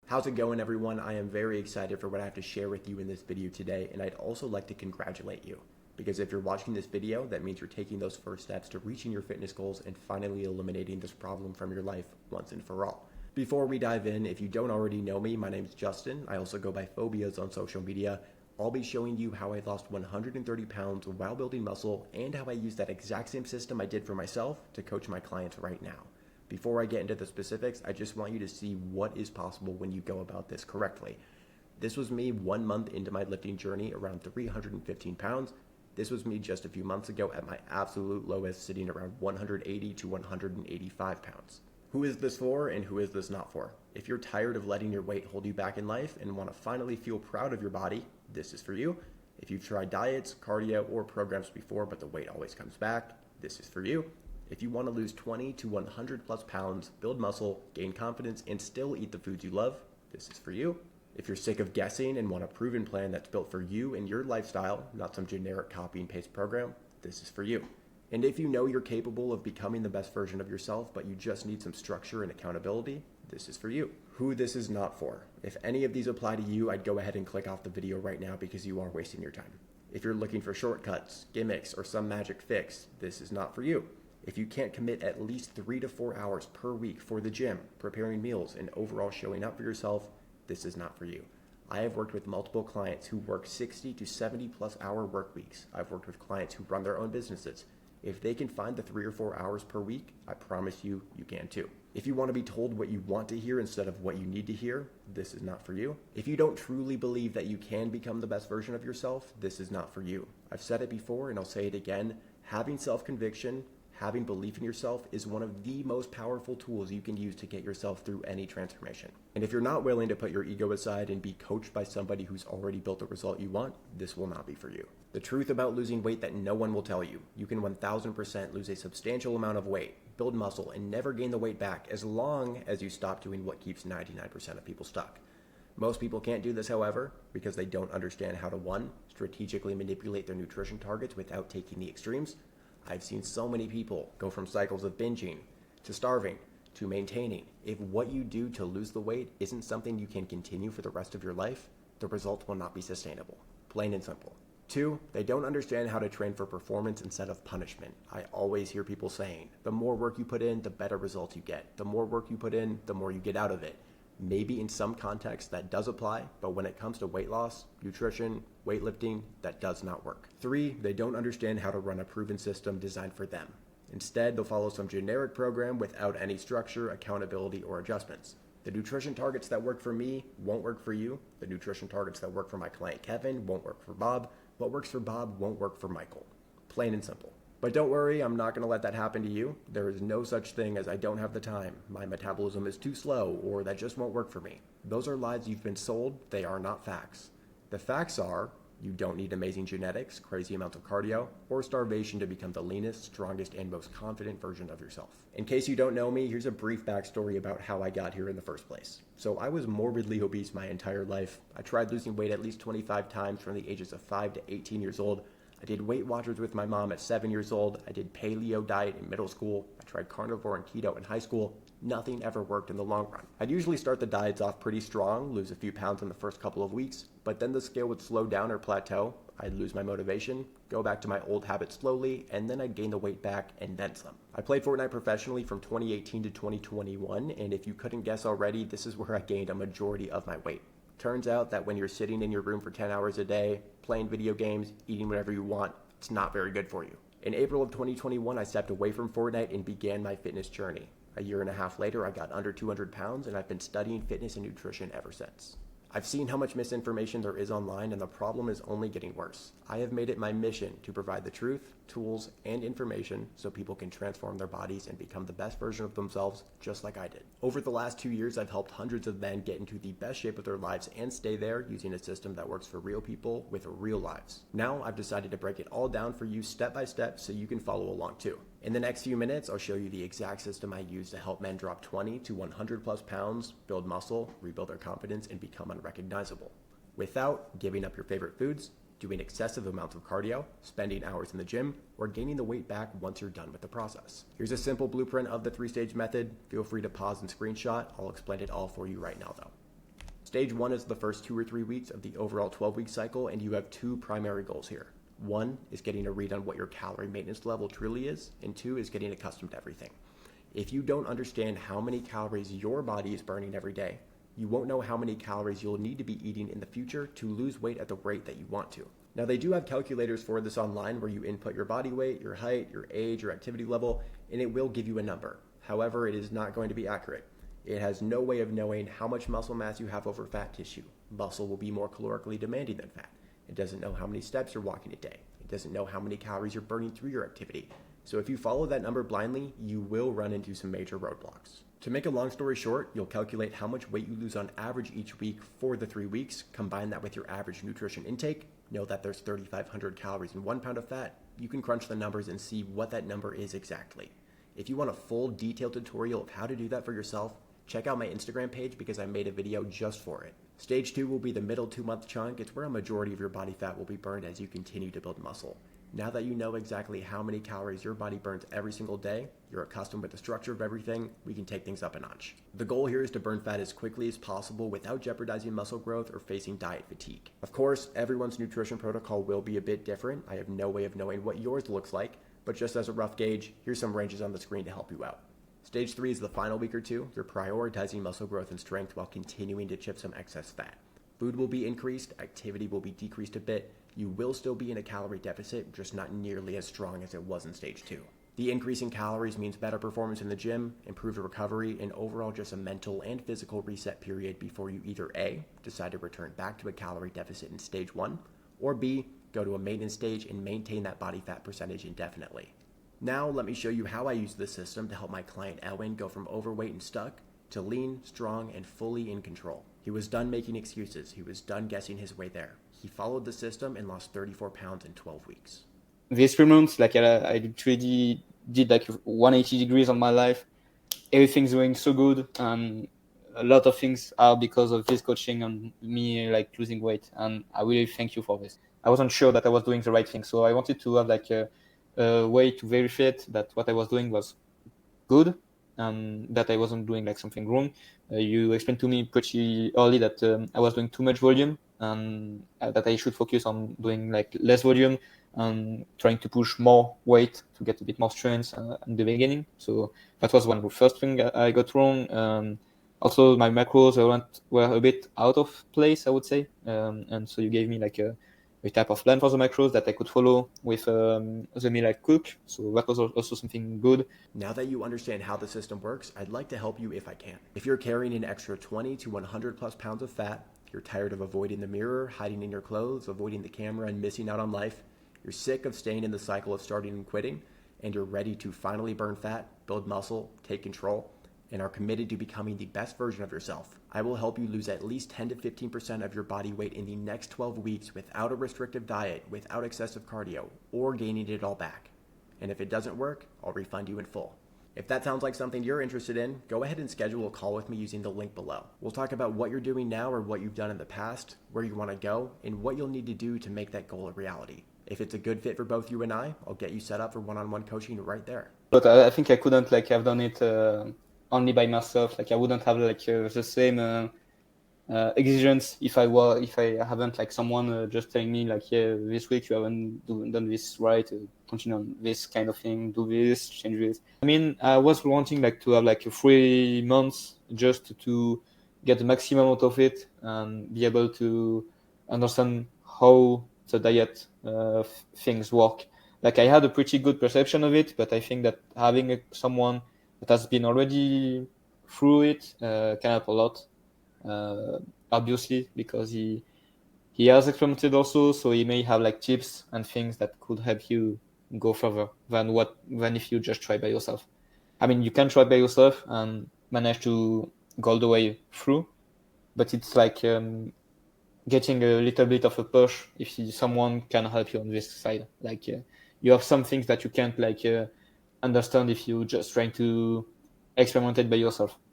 How's it going, everyone? I am very excited for what I have to share with you in this video today, and I'd also like to congratulate you. Because if you're watching this video, that means you're taking those first steps to reaching your fitness goals and finally eliminating this problem from your life once and for all. Before we dive in, if you don't already know me, my name's Justin. I also go by Phobias on social media. I'll be showing you how I lost 130 pounds while building muscle and how I use that exact same system I did for myself to coach my clients right now. Before I get into the specifics, I just want you to see what is possible when you go about this correctly. This was me 1 month into my lifting journey, around 315 pounds. This was me just a few months ago at my absolute lowest, sitting around 180 to 185 pounds. Who is this for and who is this not for? If you're tired of letting your weight hold you back in life and want to finally feel proud of your body, this is for you. If you've tried diets, cardio, or programs before but the weight always comes back, this is for you. If you want to lose 20 to 100 plus pounds, build muscle, gain confidence, and still eat the foods you love, this is for you. If you're sick of guessing and want a proven plan that's built for you and your lifestyle, not some generic copy and paste program, this is for you. And if you know you're capable of becoming the best version of yourself, but you just need some structure and accountability, this is for you. Who this is not for. If any of these apply to you, I'd go ahead and click off the video right now because you are wasting your time. If you're looking for shortcuts, gimmicks, or some magic fix, this is not for you. If you can't commit at least 3 to 4 hours per week for the gym, preparing meals, and overall showing up for yourself, this is not for you. I have worked with multiple clients who work 60 to 70 plus hour work weeks. I've worked with clients who run their own businesses. If they can find the 3 or 4 hours per week, I promise you, you can too. If you want to be told what you want to hear instead of what you need to hear, this is not for you. If you don't truly believe that you can become the best version of yourself, this is not for you. I've said it before and I'll say it again. Having self-conviction, having belief in yourself is one of the most powerful tools you can use to get yourself through any transformation. And if you're not willing to put your ego aside and be coached by somebody who's already built the result you want, this will not be for you. The truth about losing weight that no one will tell you: you can 1000% lose a substantial amount of weight, build muscle, and never gain the weight back as long as you stop doing what keeps 99% of people stuck. Most people can't do this, however, because they don't understand how to 1, strategically manipulate their nutrition targets without taking the extremes. I've seen so many people go from cycles of binging to starving to maintaining. If what you do to lose the weight isn't something you can continue for the rest of your life, the results will not be sustainable. Plain and simple. 2, they don't understand how to train for performance instead of punishment. I always hear people saying, the more work you put in, the better results you get. The more work you put in, the more you get out of it. Maybe in some contexts that does apply, but when it comes to weight loss, nutrition, weightlifting, that does not work. 3, they don't understand how to run a proven system designed for them. Instead, they'll follow some generic program without any structure, accountability, or adjustments. The nutrition targets that work for me won't work for you. The nutrition targets that work for my client Kevin won't work for Bob. What works for Bob won't work for Michael. Plain and simple. But don't worry, I'm not going to let that happen to you. There is no such thing as I don't have the time, my metabolism is too slow, or that just won't work for me. Those are lies you've been sold. They are not facts. The facts are, you don't need amazing genetics, crazy amounts of cardio, or starvation to become the leanest, strongest, and most confident version of yourself. In case you don't know me, here's a brief backstory about how I got here in the first place. So I was morbidly obese my entire life. I tried losing weight at least 25 times from the ages of 5 to 18 years old. I did Weight Watchers with my mom at 7 years old. I did paleo diet in middle school. I tried carnivore and keto in high school. Nothing ever worked in the long run. I'd usually start the diets off pretty strong, lose a few pounds in the first couple of weeks, but then the scale would slow down or plateau. I'd lose my motivation, go back to my old habits slowly, and then I'd gain the weight back and then some. I played Fortnite professionally from 2018 to 2021, and if you couldn't guess already, this is where I gained a majority of my weight. Turns out that when you're sitting in your room for 10 hours a day, playing video games, eating whatever you want, it's not very good for you. In April of 2021, I stepped away from Fortnite and began my fitness journey. A year and a half later, I got under 200 pounds, and I've been studying fitness and nutrition ever since. I've seen how much misinformation there is online, and the problem is only getting worse. I have made it my mission to provide the truth, tools, and information so people can transform their bodies and become the best version of themselves, just like I did. Over the last 2 years, I've helped hundreds of men get into the best shape of their lives and stay there using a system that works for real people with real lives. Now, I've decided to break it all down for you step by step so you can follow along too. In the next few minutes, I'll show you the exact system I use to help men drop 20 to 100 plus pounds, build muscle, rebuild their confidence, and become unrecognizable, without giving up your favorite foods, doing excessive amounts of cardio, spending hours in the gym, or gaining the weight back once you're done with the process. Here's a simple blueprint of the 3-stage method. Feel free to pause and screenshot. I'll explain it all for you right now though. Stage 1 is the first 2 or 3 weeks of the overall 12-week cycle, and you have 2 primary goals here. 1 is getting a read on what your calorie maintenance level truly is, and 2 is getting accustomed to everything. If you don't understand how many calories your body is burning every day, you won't know how many calories you'll need to be eating in the future to lose weight at the rate that you want to. Now, they do have calculators for this online where you input your body weight, your height, your age, your activity level, and it will give you a number. However, it is not going to be accurate. It has no way of knowing how much muscle mass you have over fat tissue. Muscle will be more calorically demanding than fat. It doesn't know how many steps you're walking a day. It doesn't know how many calories you're burning through your activity. So if you follow that number blindly, you will run into some major roadblocks. To make a long story short, you'll calculate how much weight you lose on average each week for the 3 weeks, combine that with your average nutrition intake, know that there's 3,500 calories in 1 pound of fat, you can crunch the numbers and see what that number is exactly. If you want a full detailed tutorial of how to do that for yourself, check out my Instagram page because I made a video just for it. Stage 2 will be the middle 2-month chunk. It's where a majority of your body fat will be burned as you continue to build muscle. Now that you know exactly how many calories your body burns every single day, you're accustomed with the structure of everything, we can take things up a notch. The goal here is to burn fat as quickly as possible without jeopardizing muscle growth or facing diet fatigue. Of course, everyone's nutrition protocol will be a bit different. I have no way of knowing what yours looks like, but just as a rough gauge, here's some ranges on the screen to help you out. Stage 3 is the final week or two. You're prioritizing muscle growth and strength while continuing to chip some excess fat. Food will be increased, activity will be decreased a bit. You will still be in a calorie deficit, just not nearly as strong as it was in stage 2. The increase in calories means better performance in the gym, improved recovery, and overall just a mental and physical reset period before you either A, decide to return back to a calorie deficit in stage 1, or B, go to a maintenance stage and maintain that body fat percentage indefinitely. Now let me show you how I use this system to help my client Elwin go from overweight and stuck to lean, strong, and fully in control. He was done making excuses. He was done guessing his way there. He followed the system and lost 34 pounds in 12 weeks. These 3 months, I literally did 180 degrees on my life. Everything's going so good, and a lot of things are because of this coaching and me losing weight. And I really thank you for this. I wasn't sure that I was doing the right thing, so I wanted to have a way to verify it, that what I was doing was good and that I wasn't doing something wrong. You explained to me pretty early that I was doing too much volume and that I should focus on doing less volume and trying to push more weight to get a bit more strength in the beginning. So that was one of the first thing I got wrong. Also, my macros were a bit out of place, I would say. And so you gave me a type of plan for the macros that I could follow with the meal I cook. So that was also something good. Now that you understand how the system works, I'd like to help you if I can. If you're carrying an extra 20 to 100 plus pounds of fat, you're tired of avoiding the mirror, hiding in your clothes, avoiding the camera, and missing out on life, you're sick of staying in the cycle of starting and quitting, and you're ready to finally burn fat, build muscle, take control, and are committed to becoming the best version of yourself, I will help you lose at least 10 to 15% of your body weight in the next 12 weeks without a restrictive diet, without excessive cardio, or gaining it all back. And if it doesn't work, I'll refund you in full. If that sounds like something you're interested in, go ahead and schedule a call with me using the link below. We'll talk about what you're doing now or what you've done in the past, where you want to go, and what you'll need to do to make that goal a reality. If it's a good fit for both you and I'll get you set up for one-on-one coaching right there. But I think I couldn't have done it only by myself. I wouldn't have the same exigence if I haven't someone just telling me yeah, this week you haven't done this right, continue on this kind of thing, do this, change this. I mean, I was wanting to have 3 months just to get the maximum out of it and be able to understand how the diet things work. I had a pretty good perception of it, but I think that having someone that has been already through it can help a lot. Obviously, because he has experimented also, so he may have tips and things that could help you go further than if you just try by yourself. I mean, you can try by yourself and manage to go all the way through, but it's getting a little bit of a push if someone can help you on this side. You have some things that you can't understand if you just trying to experiment it by yourself.